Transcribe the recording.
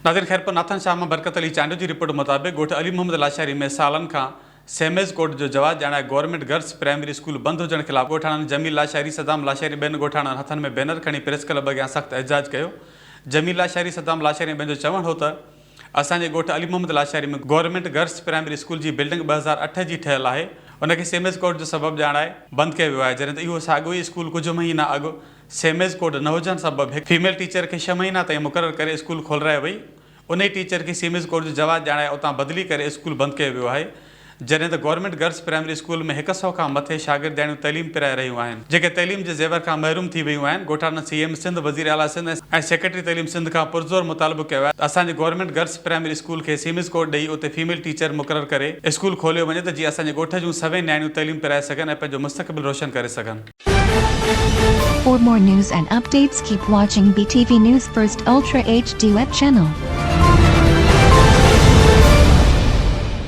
नादिर खैर पर नाथन शाह में बरकत अली चांडू की रिपोर्ट मुताबिक गोठ अली मोहम्मद लाशारी में सालन का सेमेज कोर्ट जो जवाब जाना गवर्नमेंट गर्ल्स प्राइमरी स्कूल बंद होने खिलाफ गोठाणा जमील लाशारी सदाम लाशारी बेन गोठाणा हथन में बैनर खड़ी प्रेस क्लब अॻियां सख्त एहतजाज किया। जमील लाशारी सदाम लाशारी बेन जो चवण हो तो असांजे गोठ अली मोहम्मद लाशारी में गवर्नमेंट गर्ल्स प्राइमरी स्कूल की बिल्डिंग 2008 जी ठहियल है, उनके सेमेज कोर्ट जो सबब जाना बंद किया वियो है, जॾहिं त इहो साॻियो ई स्कूल कुछ महीना अॻु सेमेज कोर्ट न हुजण सबब हिकु फीमेल टीचर के 6 महीना ताईं मुक़रर करे स्कूल खोलराए वई। उन टीचर के सेमेज कोर्ट जो जवाब जाना उतां बदली करे स्कूल बंद किया वियो है, जॾहिं त गवर्नमेंट गर्ल्स प्राइमरी स्कूल में 100 खां मथे शागिर्दियाणियूं तइलीम पिराए रहियूं आहिनि, जेके तइलीम जे ज़ेवर खां महरूम थी वियूं आहिनि। गोठाणा सीएम सिंध वज़ीर आला सिंध ऐं सेक्रेटरी तइलीम सिंध खां पुरज़ोर मुतालबो कयो आहे असांजे गवर्नमेंट गर्ल्स प्राइमरी स्कूल खे सेमेज कोर्ट ॾेई उते फीमेल टीचर मुक़रर करे स्कूल खोलियो वञे त जीअं असांजे ॻोठ जूं सभई नियाणियूं तइलीम पिराए सघनि ऐं पंहिंजो मुस्तक़बिल रोशन करे सघनि। For more news and updates, keep watching BTV News First Ultra HD web channel.